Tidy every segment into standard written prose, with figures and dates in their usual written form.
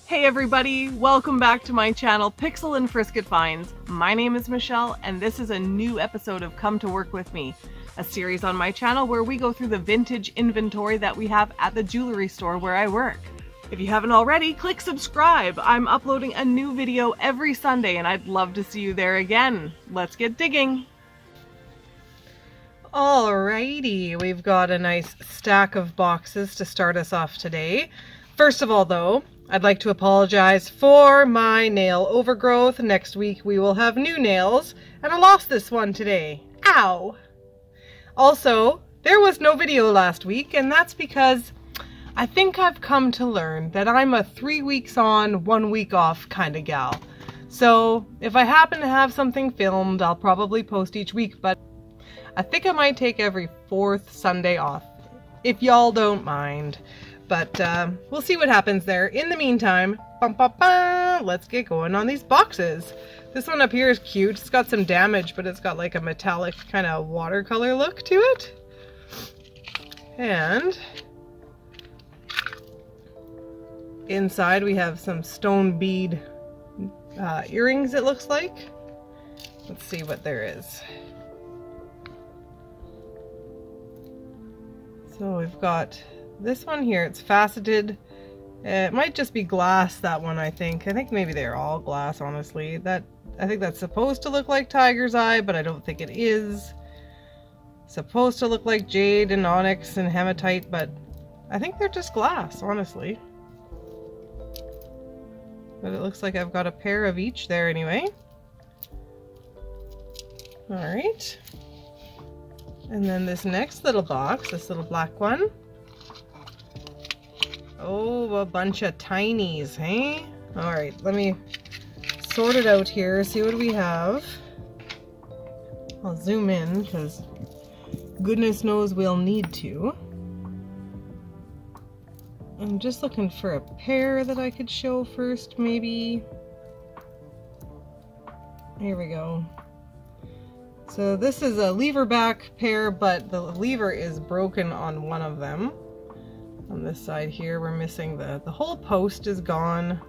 Hey everybody, welcome back to my channel Pixel and Frisket Finds. My name is Michelle and this is a new episode of Come to Work With Me, a series on my channel where we go through the vintage inventory that we have at the jewelry store where I work. If you haven't already, click subscribe. I'm uploading a new video every Sunday and I'd love to see you there again. Let's get digging. Alrighty, we've got a nice stack of boxes to start us off today. First of all though, I'd like to apologize for my nail overgrowth. Next week we will have new nails, and I lost this one today. Ow! Also, there was no video last week, and that's because I think I've come to learn that I'm a 3 weeks on, 1 week off kind of gal. So if I happen to have something filmed, I'll probably post each week, but I think I might take every 4th Sunday off, if y'all don't mind. But we'll see what happens there. In the meantime, let's get going on these boxes. This one up here is cute. It's got some damage, but it's got like a metallic kind of watercolor look to it. And inside we have some stone bead earrings, it looks like. Let's see what there is. So we've got this one here, it's faceted. It might just be glass, that one, I think. I think maybe they're all glass, honestly. I think that's supposed to look like tiger's eye, but I don't think it is. Supposed to look like jade and onyx and hematite, but I think they're just glass, honestly. But it looks like I've got a pair of each there anyway. Alright. And then this next little box, this little black one. Oh, a bunch of tinies, hey? Alright, let me sort it out here, see what we have. I'll zoom in, because goodness knows we'll need to. I'm just looking for a pair that I could show first, maybe. Here we go. So this is a lever back pair, but the lever is broken on one of them. On this side here, we're missing the whole post is gone,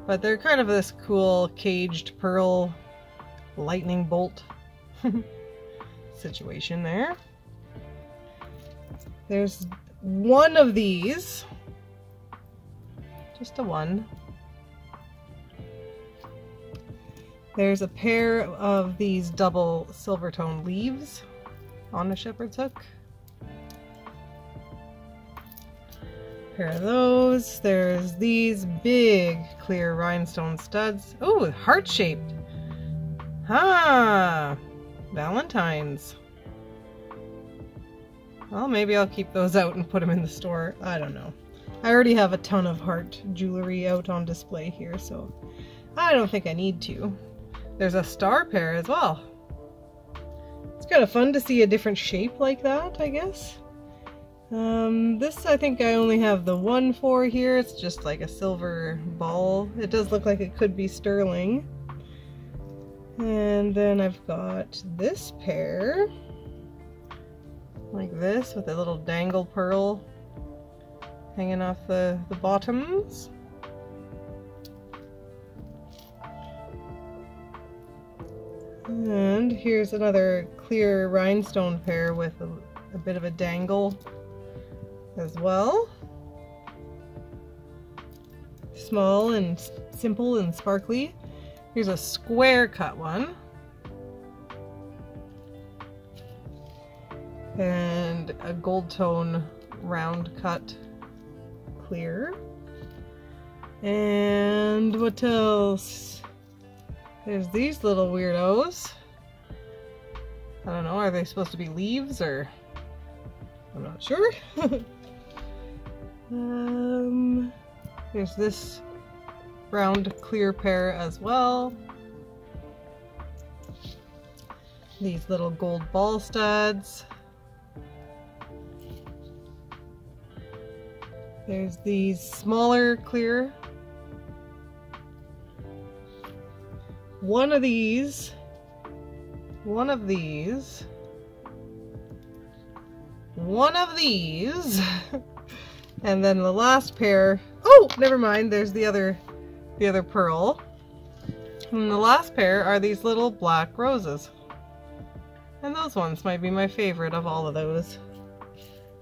but they're kind of this cool caged pearl lightning bolt situation there. There's one of these, just a one. There's a pair of these double silver tone leaves on a shepherd's hook. Pair of those. There's these big clear rhinestone studs. Oh, heart-shaped. Ah, Valentine's. Well, maybe I'll keep those out and put them in the store. I don't know. I already have a ton of heart jewelry out on display here, so I don't think I need to. There's a star pair as well. It's kind of fun to see a different shape like that, I guess. This I think I only have the one for here. It's just like a silver ball. It does look like it could be sterling. And then I've got this pair, like this, with a little dangle pearl hanging off the bottoms. And here's another clear rhinestone pair with a bit of a dangle as well. Small and simple and sparkly. Here's a square cut one. And a gold tone round cut clear. And what else? There's these little weirdos. I don't know, are they supposed to be leaves or? I'm not sure. There's this round clear pair as well. These little gold ball studs. There's these smaller clear. One of these. One of these. One of these. And then the last pair, oh, never mind, there's the other the other pearl. And the last pair are these little black roses. And those ones might be my favorite of all of those.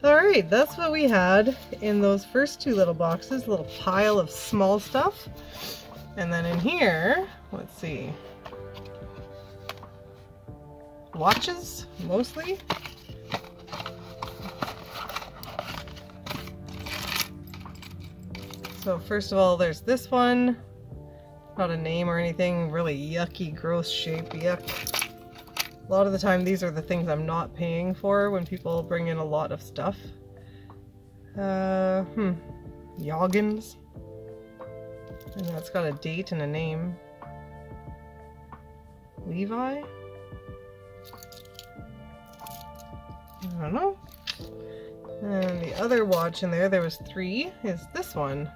Alright, that's what we had in those first two little boxes, a little pile of small stuff. And then in here, let's see, watches, mostly. So first of all, there's this one. Not a name or anything, really yucky, gross shape, yuck. A lot of the time these are the things I'm not paying for when people bring in a lot of stuff. Yoggins. And that's got a date and a name. Levi? I don't know. And the other watch in there was 3, is this one.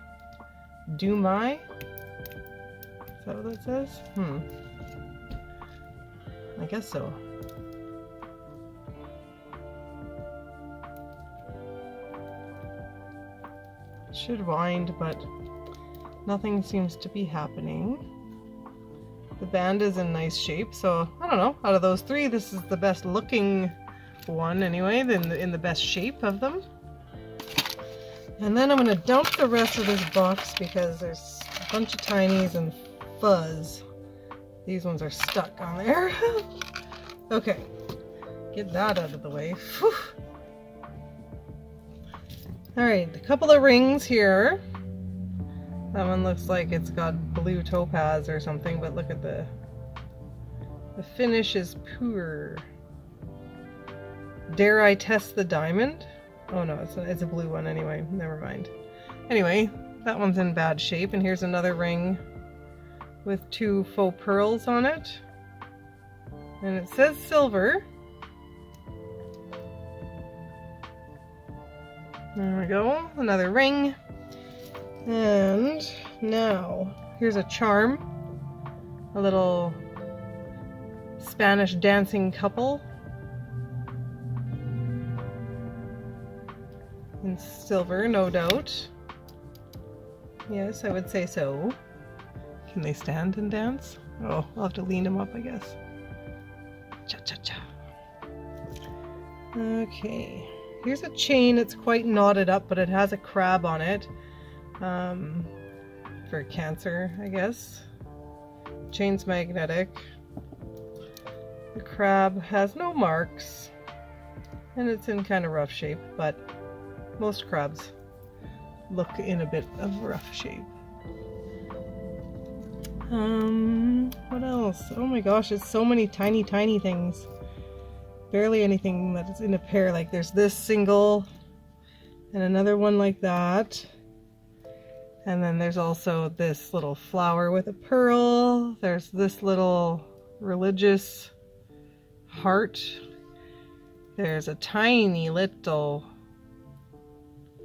Do My? Is that what that says? I guess so. Should wind, but nothing seems to be happening. The band is in nice shape, so I don't know. Out of those 3, this is the best looking one anyway, in the best shape of them. And then I'm going to dump the rest of this box because there's a bunch of tinies and fuzz. These ones are stuck on there. Okay, get that out of the way. Whew. Alright, a couple of rings here. That one looks like it's got blue topaz or something, but look at the finish is poor. Dare I test the diamond? Oh no, it's a blue one anyway, never mind. Anyway, that one's in bad shape, and here's another ring with 2 faux pearls on it. And it says silver. There we go, another ring. And now, here's a charm. A little Spanish dancing couple. In silver, no doubt. Yes, I would say so. Can they stand and dance? Oh, I'll have to lean them up, I guess. Cha-cha-cha. Okay. Here's a chain. It's quite knotted up, but it has a crab on it. For cancer, I guess. Chain's magnetic. The crab has no marks. And it's in kind of rough shape, but most crabs look in a bit of rough shape. What else? Oh my gosh, it's so many tiny things. Barely anything that is in a pair. Like there's this single and another one like that. And then there's also this little flower with a pearl. There's this little religious heart. There's a tiny little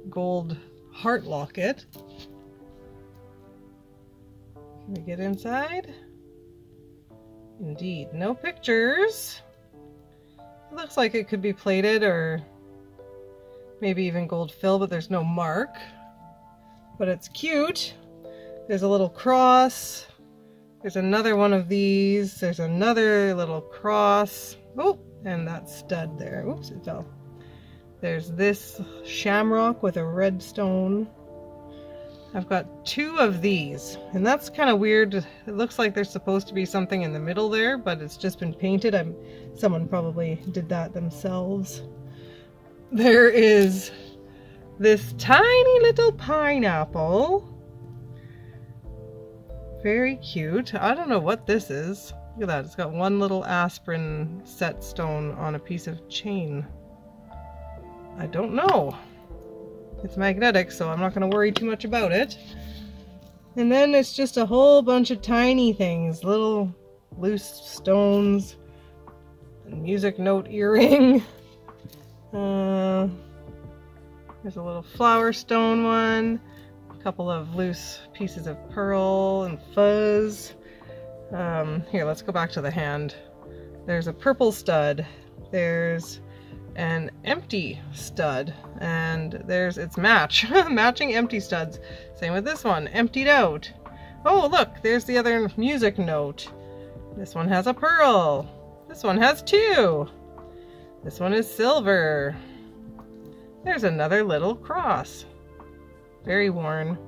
gold heart locket. Can we get inside? Indeed, no pictures. It looks like it could be plated or maybe even gold fill, but there's no mark. But it's cute. There's a little cross. There's another one of these. There's another little cross. Oh, and that stud there. Oops, it fell. There's this shamrock with a red stone. I've got 2 of these, and that's kind of weird. It looks like there's supposed to be something in the middle there, but it's just been painted. Someone probably did that themselves. There is this tiny little pineapple. Very cute. I don't know what this is. Look at that. It's got one little aspirin set stone on a piece of chain. I don't know. It's magnetic, so I'm not going to worry too much about it. And then it's just a whole bunch of tiny things. Little loose stones. A music note earring. There's a little flower stone one. A couple of loose pieces of pearl and fuzz. Here, let's go back to the hand. There's a purple stud. There's an empty stud, and there's its matching empty studs. Same with this one, emptied out. Oh, look, there's the other music note. This one has a pearl. This one has two. This one is silver. There's another little cross. Very worn.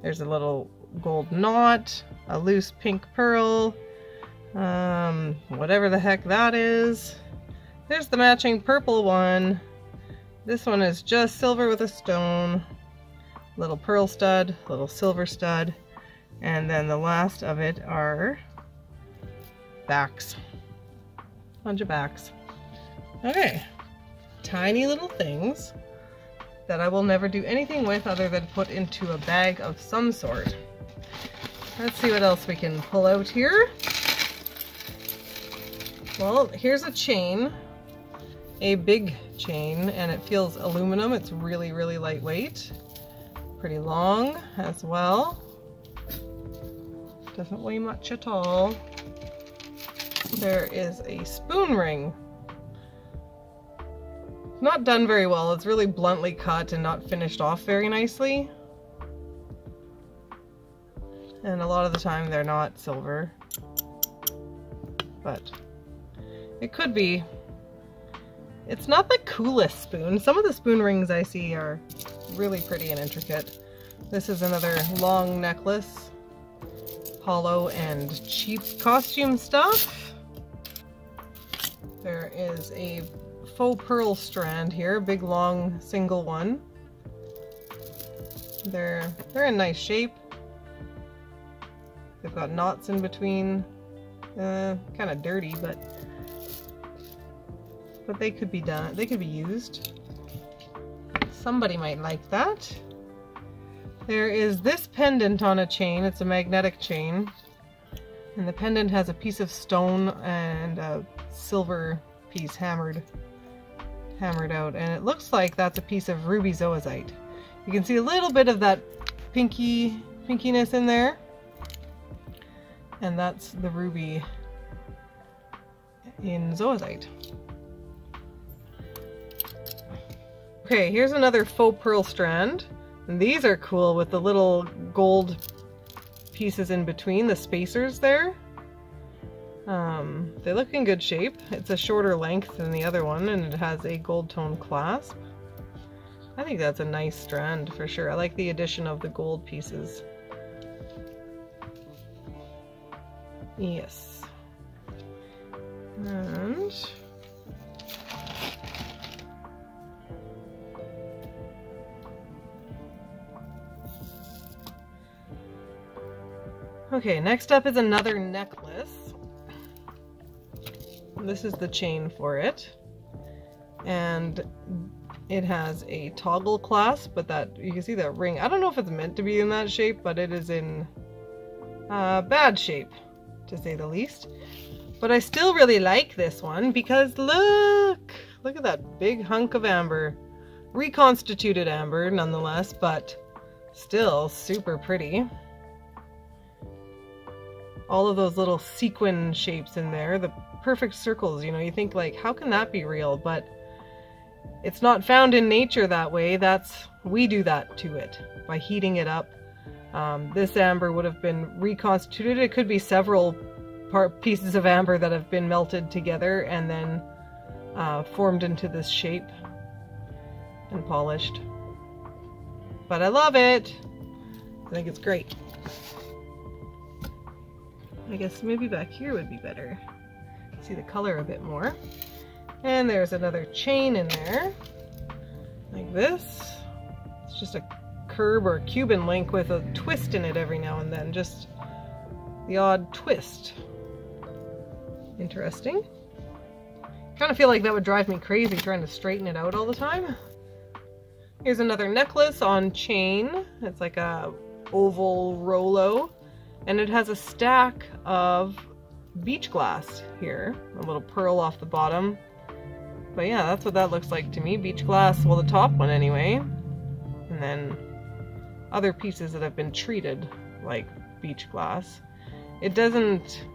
There's a little gold knot, a loose pink pearl, whatever the heck that is. There's the matching purple one. This one is just silver with a stone. Little pearl stud, little silver stud, and then the last of it are backs. Bunch of backs. Okay, tiny little things that I will never do anything with other than put into a bag of some sort. Let's see what else we can pull out here. Well, here's a chain, a big chain, and it feels aluminum. It's really, really lightweight. Pretty long as well. Doesn't weigh much at all. There is a spoon ring. Not done very well. It's really bluntly cut and not finished off very nicely. And a lot of the time they're not silver. But it could be. It's not the coolest spoon. Some of the spoon rings I see are really pretty and intricate. This is another long necklace. Hollow and cheap costume stuff. There is a faux pearl strand here, big long single one. They're in nice shape. They've got knots in between. Kind of dirty, but they could be done. They could be used. Somebody might like that. There is this pendant on a chain. It's a magnetic chain, and the pendant has a piece of stone and a silver piece hammered out, and it looks like that's a piece of ruby zoisite. You can see a little bit of that pinkiness in there, and that's the ruby in zoisite. Okay, here's another faux pearl strand, and these are cool with the little gold pieces in between, the spacers there. They look in good shape. It's a shorter length than the other one, and it has a gold tone clasp. I think that's a nice strand for sure. I like the addition of the gold pieces. Yes. And okay, next up is another necklace. This is the chain for it, and it has a toggle clasp, but that you can see that ring. I don't know if it's meant to be in that shape, but it is in bad shape, to say the least. But I still really like this one because look at that big hunk of amber. Reconstituted amber nonetheless, but still super pretty. All of those little sequin shapes in there, the perfect circles, you know, you think like, how can that be real? But it's not found in nature that way. We do that to it by heating it up. This amber would have been reconstituted. It could be several pieces of amber that have been melted together and then formed into this shape and polished. But I love it. I think it's great. I guess maybe back here would be better. See the color a bit more. And there's another chain in there, like this. It's just a curb or Cuban link with a twist in it every now and then, just the odd twist. Interesting. Kind of feel like that would drive me crazy trying to straighten it out all the time. Here's another necklace on chain. It's like a oval Rolo, and it has a stack of beach glass here, a little pearl off the bottom. But yeah, that's what that looks like to me. Beach glass, well, the top one anyway, and then other pieces that have been treated like beach glass. It doesn't,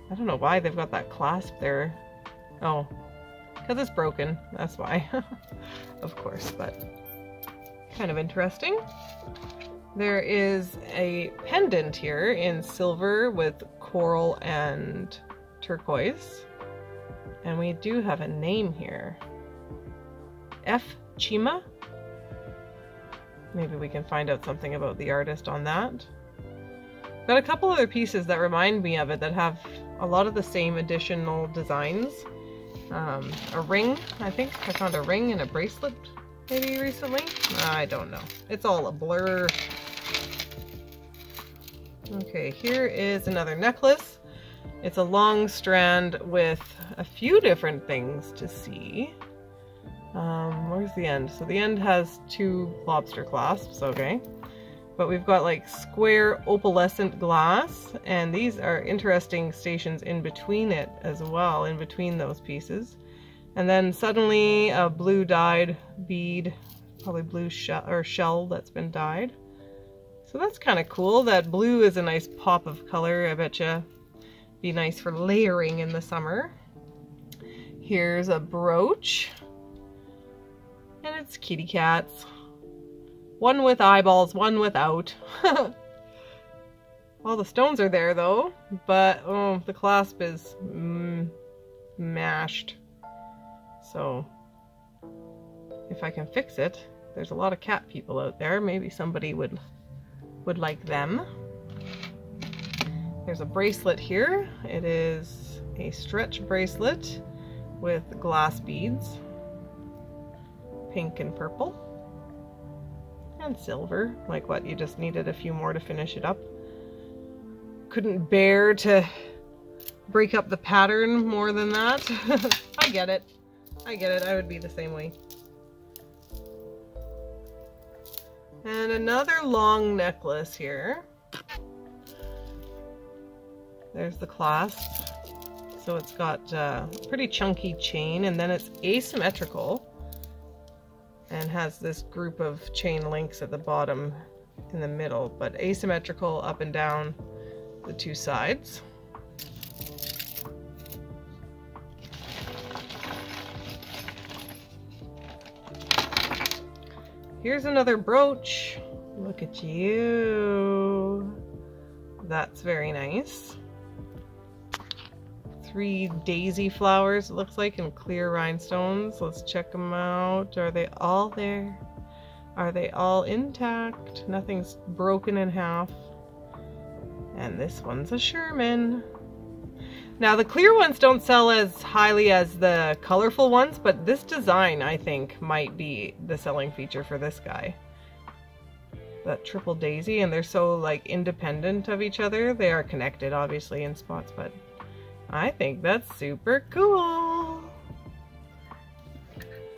I don't know why they've got that clasp there. Oh, because it's broken, that's why. Of course, but kind of interesting. There is a pendant here in silver with coral and turquoise. And we do have a name here. F. Chima? Maybe we can find out something about the artist on that. Got a couple other pieces that remind me of it that have a lot of the same additional designs. A ring, I think. I found a ring and a bracelet maybe recently. I don't know. It's all a blur. Okay, here is another necklace. It's a long strand with a few different things to see. Where's the end? So the end has 2 lobster clasps, okay. But we've got like square opalescent glass, and these are interesting stations in between it as well, in between those pieces. And then suddenly a blue dyed bead, probably blue shell that's been dyed. So that's kind of cool. That blue is a nice pop of color. I bet you be nice for layering in the summer. Here's a brooch. And it's kitty cats. One with eyeballs, one without. All the stones are there though, but oh, the clasp is mashed. So if I can fix it, there's a lot of cat people out there. Maybe somebody would like them. There's a bracelet here. It is a stretch bracelet with glass beads. Pink and purple. And silver. Like what, you just needed a few more to finish it up. Couldn't bear to break up the pattern more than that. I get it. I get it. I would be the same way. And another long necklace here. There's the clasp. So it's got a pretty chunky chain, and then it's asymmetrical and has this group of chain links at the bottom in the middle, but asymmetrical up and down the 2 sides. Here's another brooch. Look at you. That's very nice. 3 daisy flowers, it looks like, in clear rhinestones. Let's check them out. Are they all there? Are they all intact? Nothing's broken in half. And this one's a Sherman. Now the clear ones don't sell as highly as the colorful ones, but this design I think might be the selling feature for this guy. That triple daisy, and they're so like independent of each other. They are connected obviously in spots, but I think that's super cool.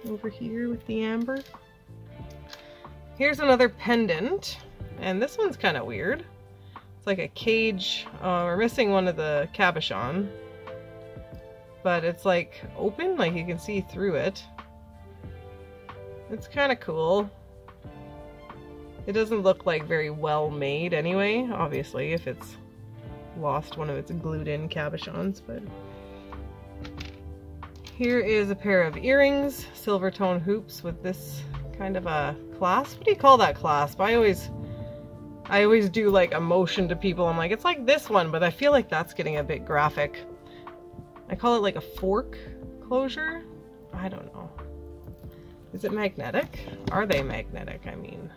Over here with the amber. Here's another pendant, and this one's kind of weird. It's like a cage. We're missing one of the cabochon, but it's like open, like you can see through it. It's kind of cool. It doesn't look like very well made anyway, obviously, if it's lost one of its glued in cabochons, but here is a pair of earrings, silver tone hoops with this kind of a clasp. What do you call that clasp? I always do like a motion to people. I'm like, it's like this one, but I feel like that's getting a bit graphic. I call it like a fork closure. I don't know. Is it magnetic? Are they magnetic? I mean,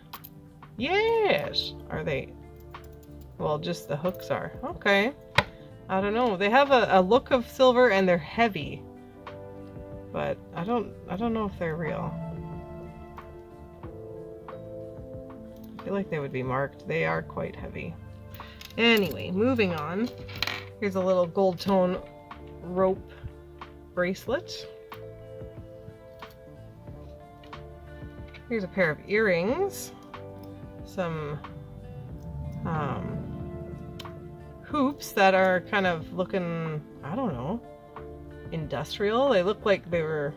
yes. Are they? Well, just the hooks are. Okay. I don't know. They have a look of silver and they're heavy, but I don't know if they're real. I feel like they would be marked. They are quite heavy. Anyway, moving on. Here's a little gold tone rope bracelet. Here's a pair of earrings. Some hoops that are kind of looking, I don't know, industrial. They look like they were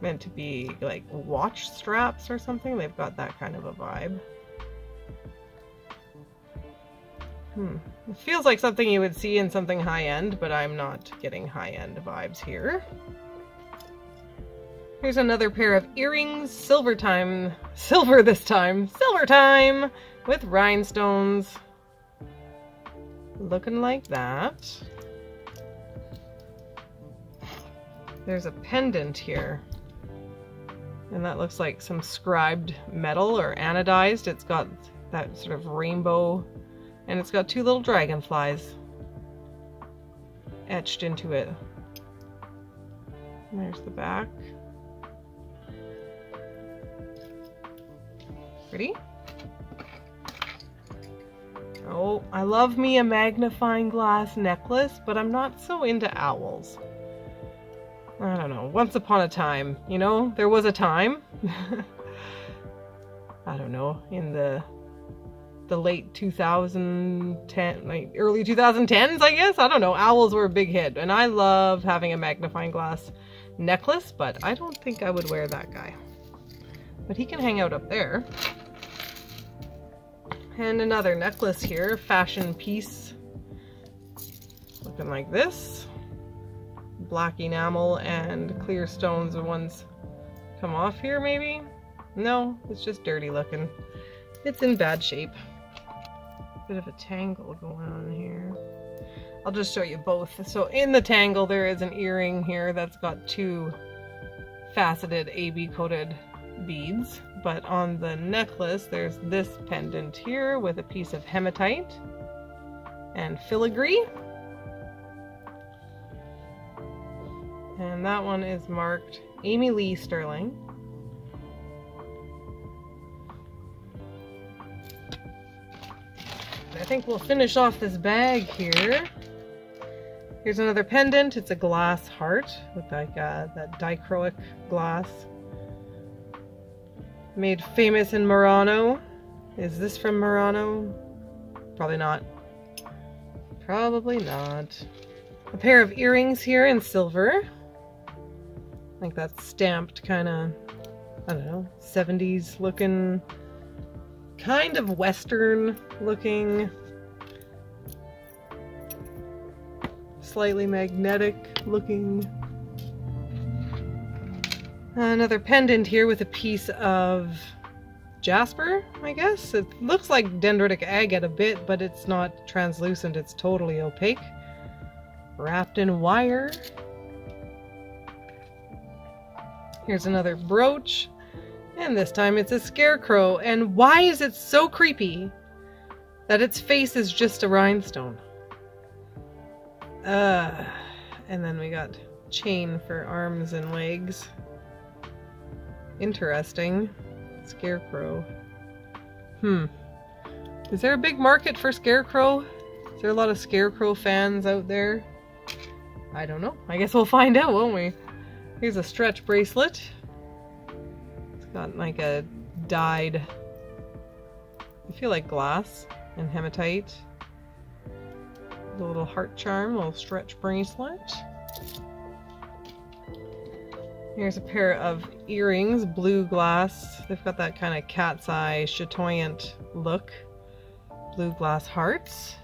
meant to be like watch straps or something. They've got that kind of a vibe. It feels like something you would see in something high-end, but I'm not getting high-end vibes here. Here's another pair of earrings, silver this time, silver time! with rhinestones. Looking like that. There's a pendant here. And that looks like some scribed metal or anodized. It's got that sort of rainbow, and it's got two little dragonflies etched into it. And there's the back. Pretty. Oh, I love me a magnifying glass necklace, but I'm not so into owls. I don't know, once upon a time, you know, there was a time. I don't know, in the late 2010, like early 2010s, I guess. I don't know, owls were a big hit, and I love having a magnifying glass necklace, but I don't think I would wear that guy. But he can hang out up there. And another necklace here, fashion piece, looking like this. Black enamel and clear stones. The ones come off here, maybe? No, it's just dirty looking. It's in bad shape. Bit of a tangle going on here. I'll just show you both. So in the tangle there is an earring here that's got two faceted AB coated beads, but on the necklace there's this pendant here with a piece of hematite and filigree, and that one is marked Amy Lee Sterling. I think we'll finish off this bag here. Here's another pendant. It's a glass heart with like that dichroic glass. Made famous in Murano. Is this from Murano? Probably not. Probably not. A pair of earrings here in silver. Like that stamped kind of, I don't know, 70s looking, kind of Western looking, slightly magnetic looking. Another pendant here with a piece of jasper, I guess. It looks like dendritic agate a bit, but it's not translucent, it's totally opaque. Wrapped in wire. Here's another brooch, and this time it's a scarecrow. And why is it so creepy that its face is just a rhinestone? And then we got chain for arms and legs. Interesting. Scarecrow. Is there a big market for scarecrow? Is there a lot of scarecrow fans out there? I don't know. I guess we'll find out, won't we? Here's a stretch bracelet. It's got like a dyed, I feel like glass and hematite. The little heart charm, little stretch bracelet. Here's a pair of earrings, blue glass. They've got that kind of cat's eye, chatoyant look. Blue glass hearts.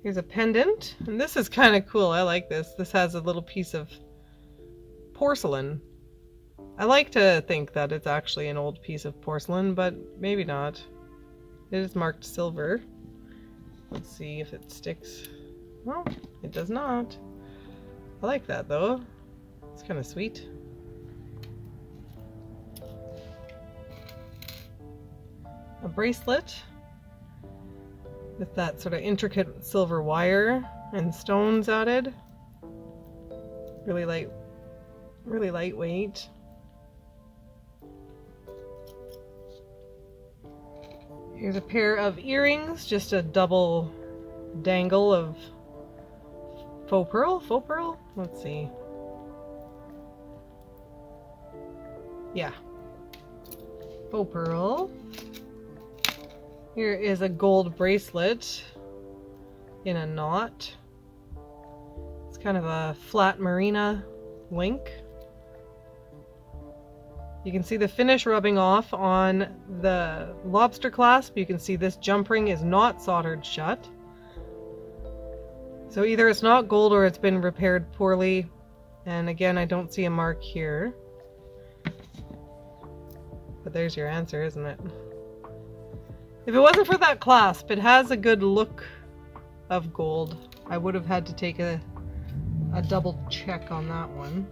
Here's a pendant, and this is kind of cool. I like this. This has a little piece of porcelain. I like to think that it's actually an old piece of porcelain, but maybe not. It is marked silver. Let's see if it sticks. Well, it does not. I like that though. It's kind of sweet. A bracelet with that sort of intricate silver wire and stones added. Really lightweight. Here's a pair of earrings, just a double dangle of faux pearl? Faux pearl? Let's see. Yeah. Faux pearl. Here is a gold bracelet in a knot. It's kind of a flat marina link. You can see the finish rubbing off on the lobster clasp. You can see this jump ring is not soldered shut. So either it's not gold or it's been repaired poorly. And again, I don't see a mark here. But there's your answer, isn't it? If it wasn't for that clasp, it has a good look of gold. I would have had to take a double check on that one.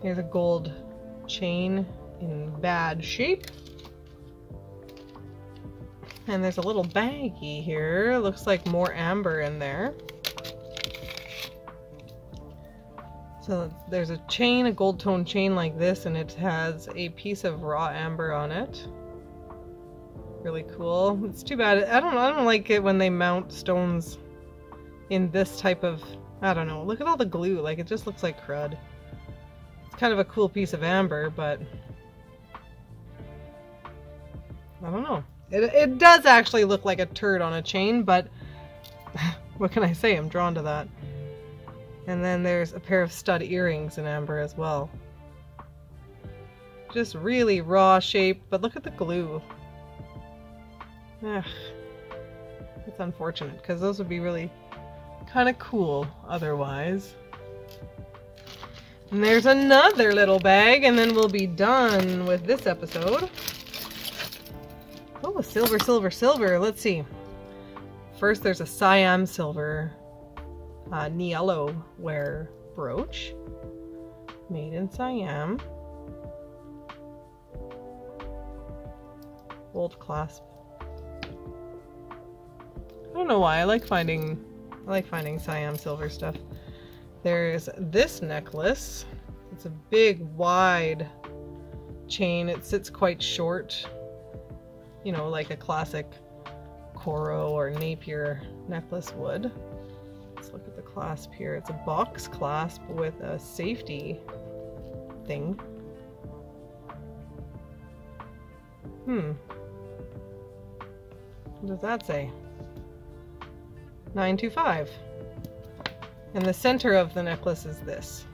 Here's a gold chain in bad shape. And there's a little baggie here. Looks like more amber in there. So there's a chain, a gold tone chain like this, and it has a piece of raw amber on it. Really cool. It's too bad. I don't like it when they mount stones in this type of, I don't know. Look at all the glue. Like, it just looks like crud. It's kind of a cool piece of amber, but I don't know. It does actually look like a turd on a chain, but what can I say? I'm drawn to that. And then there's a pair of stud earrings in amber as well. Just really raw shape, but look at the glue. Ugh. It's unfortunate, because those would be really kind of cool otherwise. And there's another little bag, and then we'll be done with this episode. Oh, silver, silver, silver. Let's see. First, there's a Siam silver Niello ware brooch. Made in Siam. Gold clasp. I don't know why. I like finding Siam silver stuff. There's this necklace. It's a big, wide chain. It sits quite short. You know, like a classic Coro or Napier necklace would. Let's look at the clasp here. It's a box clasp with a safety thing. What does that say? 925. And the center of the necklace is this.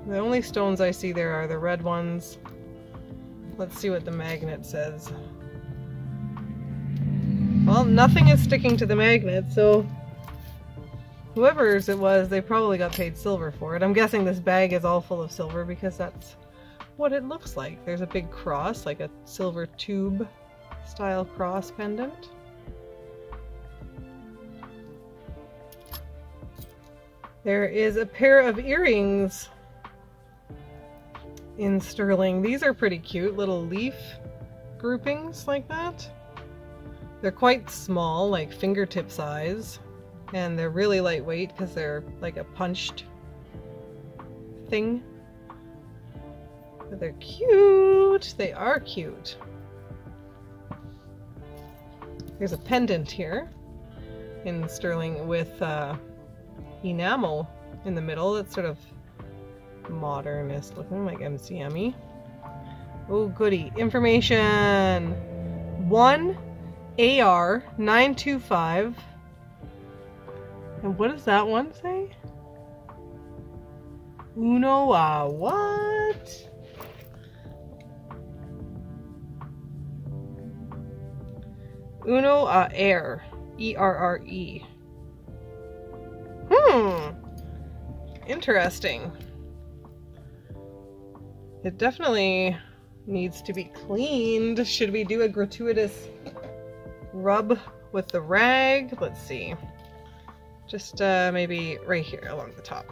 The only stones I see there are the red ones. Let's see what the magnet says. Well, nothing is sticking to the magnet, so whoever's it was, they probably got paid silver for it. I'm guessing this bag is all full of silver because that's what it looks like. There's a big cross, like a silver tube style cross pendant. There is a pair of earrings in sterling. These are pretty cute, little leaf groupings like that. They're quite small, like fingertip size, and they're really lightweight because they're like a punched thing. But they're cute. They are cute. There's a pendant here in sterling with enamel in the middle. That's sort of modernist looking, like MCM-y. Oh goody. Information. 1 AR 925. And what does that one say? Uno what? Uno Air. E-R-R-E. Interesting. It definitely needs to be cleaned. Should we do a gratuitous rub with the rag? Let's see. Just maybe right here along the top.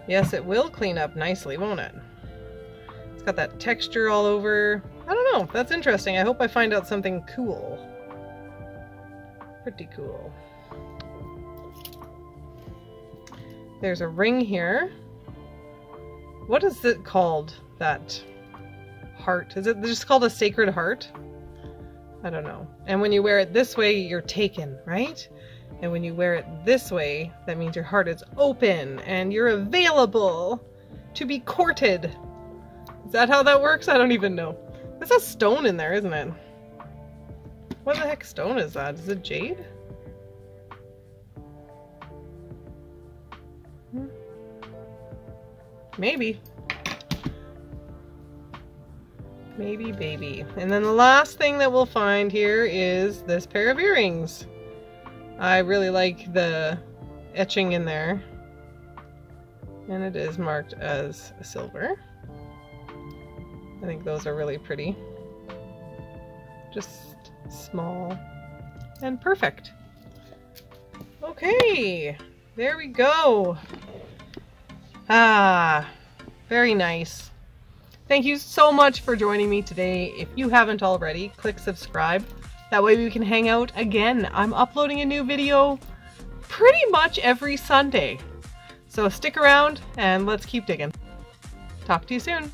Yes, it will clean up nicely, won't it? It's got that texture all over. I don't know. That's interesting. I hope I find out something cool. Pretty cool. There's a ring here. What is it called? That heart? Is it just called a sacred heart? I don't know. And when you wear it this way, you're taken, right? And when you wear it this way, that means your heart is open and you're available to be courted. Is that how that works? I don't even know. There's a stone in there, isn't it? What the heck stone is that? Is it jade? Maybe. Maybe baby. And then the last thing that we'll find here is this pair of earrings. I really like the etching in there. And it is marked as silver. I think those are really pretty. Just small and perfect. Okay, there we go. Ah, very nice. Thank you so much for joining me today. If you haven't already, click subscribe. That way we can hang out again. I'm uploading a new video pretty much every Sunday. So stick around and let's keep digging. Talk to you soon.